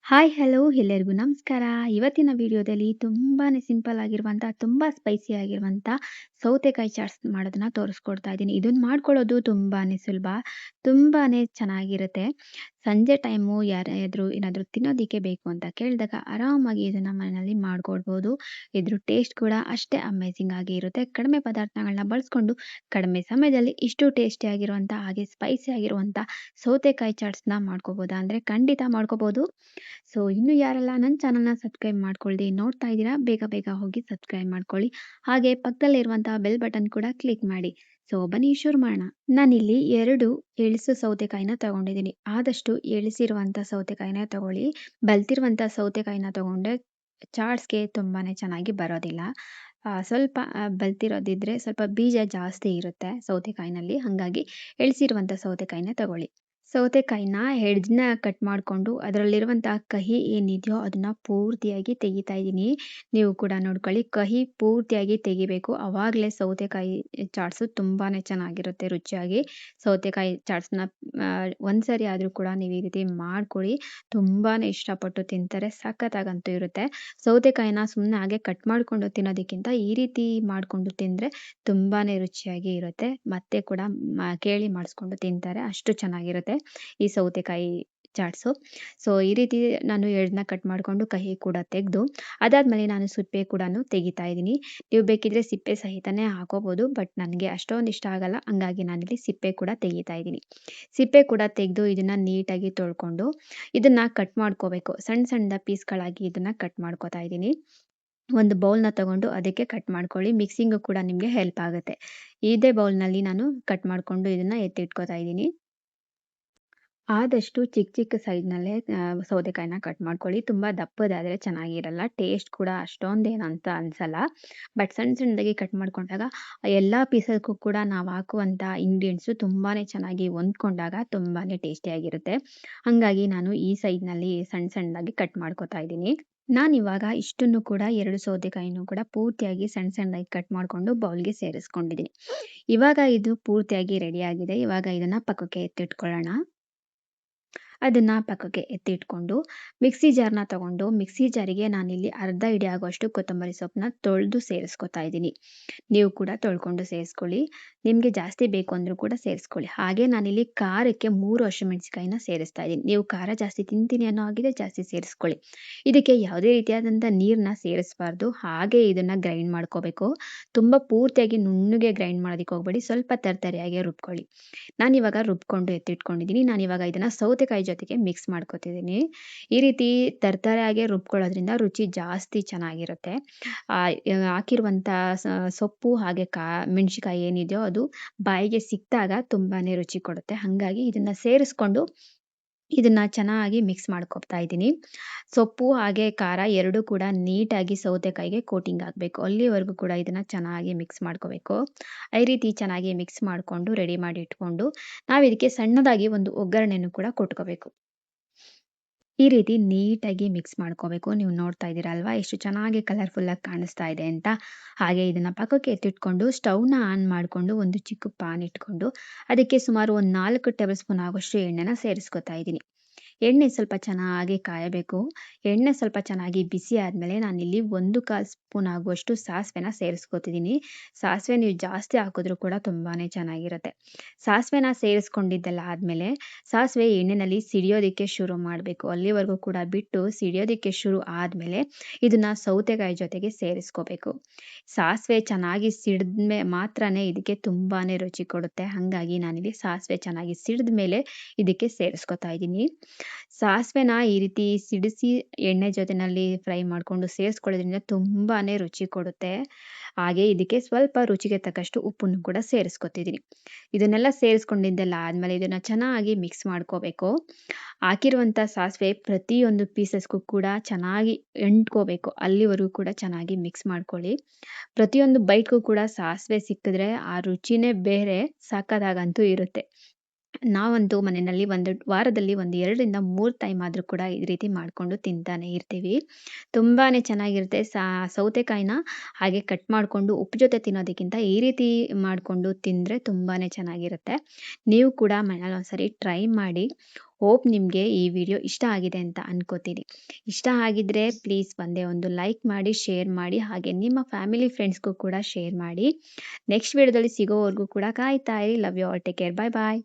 Hi hello ಎಲ್ಲರಿಗೂ ನಮಸ್ಕಾರ. ಇವತ್ತಿನ ವಿಡಿಯೋದಲ್ಲಿ ತುಂಬಾನೇ ಸಿಂಪಲ್ ಆಗಿರುವಂಥ, ತುಂಬ ಸ್ಪೈಸಿ ಆಗಿರುವಂಥ ಸೌತೆಕಾಯಿ ಚಾಟ್ಸ್ ಮಾಡೋದನ್ನ ತೋರಿಸ್ಕೊಡ್ತಾ ಇದ್ದೀನಿ. ಇದನ್ನ ಮಾಡ್ಕೊಳ್ಳೋದು ತುಂಬಾನೇ ಸುಲಭ, ತುಂಬಾನೇ ಚೆನ್ನಾಗಿರುತ್ತೆ. ಸಂಜೆ ಟೈಮು ಯಾರಾದರೂ ಏನಾದರೂ ತಿನ್ನೋದಕ್ಕೆ ಬೇಕು ಅಂತ ಕೇಳಿದಾಗ ಆರಾಮಾಗಿ ಇದನ್ನು ಮನೆಯಲ್ಲಿ ಮಾಡ್ಕೊಳ್ಬೋದು. ಇದ್ರ ಟೇಸ್ಟ್ ಕೂಡ ಅಷ್ಟೇ ಅಮೇಝಿಂಗ್ ಆಗಿ ಇರುತ್ತೆ. ಕಡಿಮೆ ಪದಾರ್ಥಗಳನ್ನ ಬಳಸ್ಕೊಂಡು ಕಡಿಮೆ ಸಮಯದಲ್ಲಿ ಇಷ್ಟು ಟೇಸ್ಟಿಯಾಗಿರುವಂಥ ಹಾಗೆ ಸ್ಪೈಸಿ ಆಗಿರುವಂಥ ಸೌತೆಕಾಯಿ ಚಾಟ್ಸ್ನ ಮಾಡ್ಕೋಬೋದಾ ಅಂದರೆ ಖಂಡಿತ ಮಾಡ್ಕೋಬೋದು. ಸೊ ಇನ್ನೂ ಯಾರೆಲ್ಲ ನನ್ನ ಚಾನಲ್‌ನ ಸಬ್ಸ್ಕ್ರೈಬ್ ಮಾಡ್ಕೊಳ್ದೆ ನೋಡ್ತಾ ಇದ್ದೀರಾ, ಬೇಗ ಬೇಗ ಹೋಗಿ ಸಬ್ಸ್ಕ್ರೈಬ್ ಮಾಡ್ಕೊಳ್ಳಿ. ಹಾಗೆ ಪಕ್ಕದಲ್ಲಿರುವಂತಹ ಬೆಲ್ ಬಟನ್ ಕೂಡ ಕ್ಲಿಕ್ ಮಾಡಿ. ಸೊ ಬನ್ನಿ ಶುರು ಮಾಡೋಣ. ನಾನಿಲ್ಲಿ 2 ಎಳಸು ಸೌತೆಕಾಯಿನ ತಗೊಂಡಿದ್ದೀನಿ. ಆದಷ್ಟು ಎಳಸಿರುವಂಥ ಸೌತೆಕಾಯಿನ ತಗೊಳ್ಳಿ. ಬಲ್ತಿರುವಂಥ ಸೌತೆಕಾಯಿನ ತಗೊಂಡ್ರೆ ಚಾಟ್ಸ್‌ಗೆ ತುಂಬಾನೇ ಚೆನ್ನಾಗಿ ಬರೋದಿಲ್ಲ. ಸ್ವಲ್ಪ ಬಲ್ತಿರೋದಿದ್ರೆ ಸ್ವಲ್ಪ ಬೀಜ ಜಾಸ್ತಿ ಇರುತ್ತೆ ಸೌತೆಕಾಯಿನಲ್ಲಿ. ಹಾಗಾಗಿ ಎಳಸಿರುವಂಥ ಸೌತೆಕಾಯಿನ ತಗೊಳ್ಳಿ. ಸೌತೆಕಾಯಿನ ಹೆಡ್ಜ್‌ನ ಕಟ್ ಮಾಡಿಕೊಂಡು ಅದರಲ್ಲಿರುವಂಥ ಕಹಿ ಏನಿದೆಯೋ ಅದನ್ನ ಪೂರ್ತಿಯಾಗಿ ತೆಗಿತಾ ಇದ್ದೀನಿ. ನೀವು ಕೂಡ ನೋಡ್ಕೊಳ್ಳಿ, ಕಹಿ ಪೂರ್ತಿಯಾಗಿ ತೆಗಿಬೇಕು. ಆವಾಗಲೇ ಸೌತೆಕಾಯಿ ಚಾಟ್ಸು ತುಂಬಾನೇ ಚೆನ್ನಾಗಿರುತ್ತೆ ರುಚಿಯಾಗಿ. ಸೌತೆಕಾಯಿ ಚಾಟ್ಸ್‌ನ ಒಂದ್ಸರಿ ಆದರೂ ಕೂಡ ನೀವು ಈ ರೀತಿ ಮಾಡ್ಕೊಳ್ಳಿ. ತುಂಬಾನೇ ಇಷ್ಟಪಟ್ಟು ತಿಂತಾರೆ. ಸಖತ್ತಾಗಂತೂ ಇರುತ್ತೆ. ಸೌತೆಕಾಯಿನ ಸುಮ್ಮನೆ ಹಾಗೆ ಕಟ್ ಮಾಡಿಕೊಂಡು ತಿನ್ನೋದಕ್ಕಿಂತ ಈ ರೀತಿ ಮಾಡಿಕೊಂಡು ತಿಂದರೆ ತುಂಬಾನೇ ರುಚಿಯಾಗಿ ಇರುತ್ತೆ. ಮತ್ತೆ ಕೂಡ ಕೇಳಿ ಮಾಡಿಸ್ಕೊಂಡು ತಿಂತಾರೆ. ಅಷ್ಟು ಚೆನ್ನಾಗಿರುತ್ತೆ ಈ ಸೌತೆಕಾಯಿ ಚಾಟ್ಸು. ಸೊ ಈ ರೀತಿ ನಾನು ಎಳನ್ನ ಕಟ್ ಮಾಡಿಕೊಂಡು ಕಹಿ ಕೂಡ ತೆಗೆದು ಅದಾದಮೇಲೆ ನಾನು ಸಿಪ್ಪೆ ಕೂಡ ತೆಗಿತಾ ಇದ್ದೀನಿ. ನೀವು ಬೇಕಿದ್ರೆ ಸಿಪ್ಪೆ ಸಹಿತನೇ ಹಾಕೋಬೋದು. ಬಟ್ ನನಗೆ ಅಷ್ಟೊಂದು ಇಷ್ಟ ಆಗಲ್ಲ. ಹಂಗಾಗಿ ನಾನಿಲ್ಲಿ ಸಿಪ್ಪೆ ಕೂಡ ತೆಗಿತಾ ಇದ್ದೀನಿ. ಸಿಪ್ಪೆ ಕೂಡ ತೆಗೆದು ಇದನ್ನು ನೀಟಾಗಿ ತೊಳ್ಕೊಂಡು ಇದನ್ನು ಕಟ್ ಮಾಡ್ಕೋಬೇಕು. ಸಣ್ಣ ಸಣ್ಣ ಪೀಸ್ಗಳಾಗಿ ಇದನ್ನು ಕಟ್ ಮಾಡ್ಕೋತಾ ಇದ್ದೀನಿ. ಒಂದು ಬೌಲ್‌ನ ತಗೊಂಡು ಅದಕ್ಕೆ ಕಟ್ ಮಾಡ್ಕೊಳ್ಳಿ. ಮಿಕ್ಸಿಂಗು ಕೂಡ ನಿಮಗೆ ಹೆಲ್ಪ್ ಆಗುತ್ತೆ. ಇದೇ ಬೌಲ್‌ನಲ್ಲಿ ನಾನು ಕಟ್ ಮಾಡಿಕೊಂಡು ಇದನ್ನು ಎತ್ತಿಟ್ಕೋತಾ ಇದ್ದೀನಿ. ಆದಷ್ಟು ಚಿಕ್ಕ ಚಿಕ್ಕ ಸೈಜ್‌ನಲ್ಲೇ ಸೌತೆಕಾಯಿನ ಕಟ್ ಮಾಡ್ಕೊಳ್ಳಿ. ತುಂಬ ದಪ್ಪದಾದರೆ ಚೆನ್ನಾಗಿರಲ್ಲ. ಟೇಸ್ಟ್ ಕೂಡ ಅಷ್ಟೊಂದೇನಂತ ಅನ್ಸಲ್ಲ. ಬಟ್ ಸಣ್ಣ ಸಣ್ಣದಾಗಿ ಕಟ್ ಮಾಡ್ಕೊಂಡಾಗ ಎಲ್ಲ ಪೀಸಸ್‌ಗೂ ಕೂಡ ನಾವು ಹಾಕುವಂಥ ಇಂಗ್ರೀಡಿಯೆಂಟ್ಸು ತುಂಬಾನೇ ಚೆನ್ನಾಗಿ ಹೊಂದ್ಕೊಂಡಾಗ ತುಂಬಾನೇ ಟೇಸ್ಟಿಯಾಗಿರುತ್ತೆ. ಹಾಗಾಗಿ ನಾನು ಈ ಸೈಜ್‌ನಲ್ಲಿ ಸಣ್ಣ ಸಣ್ಣದಾಗಿ ಕಟ್ ಮಾಡ್ಕೋತಾ ಇದ್ದೀನಿ. ನಾನಿವಾಗ ಇಷ್ಟನ್ನು ಕೂಡ 2 ಸೌತೆಕಾಯಿನೂ ಕೂಡ ಪೂರ್ತಿಯಾಗಿ ಸಣ್ಣ ಸಣ್ಣದಾಗಿ ಕಟ್ ಮಾಡಿಕೊಂಡು ಬೌಲ್‌ಗೆ ಸೇರಿಸ್ಕೊಂಡಿದ್ದೀನಿ. ಇವಾಗ ಇದು ಪೂರ್ತಿಯಾಗಿ ರೆಡಿಯಾಗಿದೆ. ಇವಾಗ ಇದನ್ನು ಪಕ್ಕಕ್ಕೆ ಎತ್ತಿಟ್ಕೊಳ್ಳೋಣ. ಅದನ್ನು ಪಕ್ಕಕ್ಕೆ ಎತ್ತಿಟ್ಕೊಂಡು ಮಿಕ್ಸಿ ಜಾರ್‌ನ ತಗೊಂಡು ಮಿಕ್ಸಿ ಜಾರಿಗೆ ನಾನಿಲ್ಲಿ ಅರ್ಧ ಹಿಡಿ ಆಗುವಷ್ಟು ಕೊತ್ತಂಬರಿ ಸೊಪ್ಪನ್ನ ತೊಳೆದು ಸೇರಿಸ್ಕೊತಾ ಇದ್ದೀನಿ. ನೀವು ಕೂಡ ತೊಳ್ಕೊಂಡು ಸೇರಿಸ್ಕೊಳ್ಳಿ. ನಿಮಗೆ ಜಾಸ್ತಿ ಬೇಕು ಅಂದರೂ ಕೂಡ ಸೇರಿಸ್ಕೊಳ್ಳಿ. ಹಾಗೆ ನಾನಿಲ್ಲಿ ಖಾರಕ್ಕೆ 3 ಹಸಿಮೆಣಸಿನಕಾಯಿನ ಸೇರಿಸ್ತಾ ಇದ್ದೀನಿ. ನೀವು ಖಾರ ಜಾಸ್ತಿ ತಿಂತೀನಿ ಅನ್ನೋ ಹಾಗಿದ್ರೆ ಜಾಸ್ತಿ ಸೇರಿಸ್ಕೊಳ್ಳಿ. ಇದಕ್ಕೆ ಯಾವುದೇ ರೀತಿಯಾದಂಥ ನೀರನ್ನ ಸೇರಿಸಬಾರ್ದು. ಹಾಗೆ ಇದನ್ನು ಗ್ರೈಂಡ್ ಮಾಡ್ಕೋಬೇಕು. ತುಂಬ ಪೂರ್ತಿಯಾಗಿ ನುಣ್ಣಗೆ ಗ್ರೈಂಡ್ ಮಾಡೋದಕ್ಕೆ ಹೋಗಬೇಡಿ. ಸ್ವಲ್ಪ ತರ್ತರಿಯಾಗಿ ರುಬ್ಕೊಳ್ಳಿ. ನಾನಿವಾಗ ರುಬ್ಕೊಂಡು ಎತ್ತಿಟ್ಕೊಂಡಿದ್ದೀನಿ. ನಾನಿವಾಗ ಇದನ್ನು ಸೌತೆಕಾಯಿ ಜೊತೆಗೆ ಮಿಕ್ಸ್ ಮಾಡ್ಕೊತಿದ್ದೀನಿ. ಈ ರೀತಿ ತರ್ತರಿಯಾಗಿ ರುಬ್ಕೊಳ್ಳೋದ್ರಿಂದ ರುಚಿ ಜಾಸ್ತಿ ಚೆನ್ನಾಗಿರುತ್ತೆ. ಹಾಕಿರುವಂಥ ಸೊಪ್ಪು ಹಾಗೆ ಮೆಣಸಿನಕಾಯಿ ಏನಿದೆಯೋ ಅದು ಬಾಯಿಗೆ ಸಿಕ್ಕಿದಾಗ ತುಂಬಾನೇ ರುಚಿ ಕೊಡುತ್ತೆ. ಹಾಗಾಗಿ ಇದನ್ನು ಸೇರಿಸ್ಕೊಂಡು ಇದನ್ನು ಚೆನ್ನಾಗಿ ಮಿಕ್ಸ್ ಮಾಡ್ಕೊತಾ ಇದ್ದೀನಿ. ಸೊಪ್ಪು ಹಾಗೆ ಖಾರ ಎರಡೂ ಕೂಡ ನೀಟಾಗಿ ಸೌತೆಕಾಯಿಗೆ ಕೋಟಿಂಗ್ ಆಗಬೇಕು. ಅಲ್ಲಿವರೆಗೂ ಕೂಡ ಇದನ್ನು ಚೆನ್ನಾಗಿ ಮಿಕ್ಸ್ ಮಾಡ್ಕೋಬೇಕು. ಈ ರೀತಿ ಚೆನ್ನಾಗಿ ಮಿಕ್ಸ್ ಮಾಡಿಕೊಂಡು ರೆಡಿ ಮಾಡಿ ಇಟ್ಕೊಂಡು ನಾವು ಇದಕ್ಕೆ ಸಣ್ಣದಾಗಿ ಒಂದು ಒಗ್ಗರಣೆಯನ್ನು ಕೂಡ ಕೊಟ್ಕೋಬೇಕು. ಈ ರೀತಿ ನೀಟಾಗಿ ಮಿಕ್ಸ್ ಮಾಡ್ಕೋಬೇಕು. ನೀವು ನೋಡ್ತಾ ಇದ್ದೀರಾ ಅಲ್ವಾ ಎಷ್ಟು ಚೆನ್ನಾಗಿ ಕಲರ್‌ಫುಲ್ಲಾಗಿ ಕಾಣಿಸ್ತಾ ಇದೆ ಅಂತ. ಹಾಗೆ ಇದನ್ನು ಪಕ್ಕಕ್ಕೆ ಎತ್ತಿಟ್ಕೊಂಡು ಸ್ಟವ್‌ನ ಆನ್ ಮಾಡಿಕೊಂಡು ಒಂದು ಚಿಕ್ಕ ಪಾನ್ ಇಟ್ಕೊಂಡು ಅದಕ್ಕೆ ಸುಮಾರು ಒಂದು 4 ಟೇಬಲ್ ಸ್ಪೂನ್ ಆಗುವಷ್ಟು ಎಣ್ಣೆನ ಸೇರಿಸ್ಕೊತಾ ಇದ್ದೀನಿ. ಎಣ್ಣೆ ಸ್ವಲ್ಪ ಚೆನ್ನಾಗಿ ಕಾಯಬೇಕು. ಎಣ್ಣೆ ಸ್ವಲ್ಪ ಚೆನ್ನಾಗಿ ಬಿಸಿ ಆದಮೇಲೆ ನಾನಿಲ್ಲಿ 1/4 ಸ್ಪೂನ್ ಆಗುವಷ್ಟು ಸಾಸಿವೆನ ಸೇರಿಸ್ಕೊತಿದ್ದೀನಿ. ಸಾಸಿವೆ ನೀವು ಜಾಸ್ತಿ ಹಾಕಿದ್ರೂ ಕೂಡ ತುಂಬಾನೇ ಚೆನ್ನಾಗಿರುತ್ತೆ. ಸಾಸಿವೆನ ಸೇರಿಸ್ಕೊಂಡಿದ್ದೆಲ್ಲ ಆದಮೇಲೆ ಸಾಸಿವೆ ಎಣ್ಣೆಯಲ್ಲಿ ಸಿಡಿಯೋದಕ್ಕೆ ಶುರು ಮಾಡಬೇಕು. ಅಲ್ಲಿವರೆಗೂ ಕೂಡ ಬಿಟ್ಟು ಸಿಡಿಯೋದಕ್ಕೆ ಶುರು ಆದಮೇಲೆ ಇದನ್ನು ಸೌತೆಕಾಯಿ ಜೊತೆಗೆ ಸೇರಿಸ್ಕೋಬೇಕು. ಸಾಸಿವೆ ಚೆನ್ನಾಗಿ ಸಿಡಿದ್ಮೇ ಮಾತ್ರನೇ ಇದಕ್ಕೆ ತುಂಬಾನೇ ರುಚಿ ಕೊಡುತ್ತೆ. ಹಾಗಾಗಿ ನಾನಿಲ್ಲಿ ಸಾಸಿವೆ ಚೆನ್ನಾಗಿ ಸಿಡಿದ ಮೇಲೆ ಇದಕ್ಕೆ ಸೇರಿಸ್ಕೊತಾ ಇದ್ದೀನಿ. ಸಾಸಿವೆನ ಈ ರೀತಿ ಸಿಡಿಸಿ ಎಣ್ಣೆ ಜೊತೆನಲ್ಲಿ ಫ್ರೈ ಮಾಡಿಕೊಂಡು ಸೇರಿಸ್ಕೊಳ್ಳೋದ್ರಿಂದ ತುಂಬಾನೇ ರುಚಿ ಕೊಡುತ್ತೆ. ಹಾಗೆ ಇದಕ್ಕೆ ಸ್ವಲ್ಪ ರುಚಿಗೆ ತಕ್ಕಷ್ಟು ಉಪ್ಪನ್ನು ಕೂಡ ಸೇರಿಸ್ಕೊತಿದ್ದೀನಿ. ಇದನ್ನೆಲ್ಲ ಸೇರಿಸ್ಕೊಂಡಿದ್ದೆಲ್ಲ ಆದಮೇಲೆ ಇದನ್ನು ಚೆನ್ನಾಗಿ ಮಿಕ್ಸ್ ಮಾಡ್ಕೋಬೇಕು. ಹಾಕಿರುವಂಥ ಸಾಸಿವೆ ಪ್ರತಿಯೊಂದು ಪೀಸಸ್‌ಗೂ ಕೂಡ ಚೆನ್ನಾಗಿ ಅಂಟ್ಕೋಬೇಕು. ಅಲ್ಲಿವರೆಗೂ ಕೂಡ ಚೆನ್ನಾಗಿ ಮಿಕ್ಸ್ ಮಾಡ್ಕೊಳ್ಳಿ. ಪ್ರತಿಯೊಂದು ಬೈಟ್‌ಗೂ ಕೂಡ ಸಾಸಿವೆ ಸಿಕ್ಕಿದ್ರೆ ಆ ರುಚಿನೇ ಬೇರೆ, ಸಖತ್ತಾಗಂತೂ ಇರುತ್ತೆ. ನಾವಂತೂ ಮನೆಯಲ್ಲಿ ವಾರದಲ್ಲಿ 2ರಿಂದ 3 ಟೈಮ್ ಆದ್ರೂ ಕೂಡ ಈ ರೀತಿ ಮಾಡ್ಕೊಂಡು ತಿಂತಾನೆ ಇರ್ತೀವಿ. ತುಂಬಾನೇ ಚೆನ್ನಾಗಿರುತ್ತೆ. ಸೌತೆಕಾಯಿನ ಹಾಗೆ ಕಟ್ ಮಾಡ್ಕೊಂಡು ಉಪ್ಪು ಜೊತೆ ತಿನ್ನೋದಕ್ಕಿಂತ ಈ ರೀತಿ ಮಾಡ್ಕೊಂಡು ತಿಂದರೆ ತುಂಬಾನೇ ಚೆನ್ನಾಗಿರುತ್ತೆ. ನೀವು ಕೂಡ ಮನೇಲಿ ಒಂದ್ಸರಿ ಟ್ರೈ ಮಾಡಿ. ಹೋಪ್ ನಿಮಗೆ ಈ ವಿಡಿಯೋ ಇಷ್ಟ ಆಗಿದೆ ಅಂತ ಅನ್ಕೋತೀನಿ. ಇಷ್ಟ ಆಗಿದ್ರೆ ಪ್ಲೀಸ್ ಒಂದೇ ಒಂದು ಲೈಕ್ ಮಾಡಿ, ಶೇರ್ ಮಾಡಿ, ಹಾಗೆ ನಿಮ್ಮ ಫ್ಯಾಮಿಲಿ ಫ್ರೆಂಡ್ಸ್‌ಗೂ ಕೂಡ ಶೇರ್ ಮಾಡಿ. ನೆಕ್ಸ್ಟ್ ವಿಡಿಯೋದಲ್ಲಿ ಸಿಗೋವರೆಗೂ ಕೂಡ ಕಾಯ್ತಾ ಇರಿ. Love you all. Take care. Bye bye.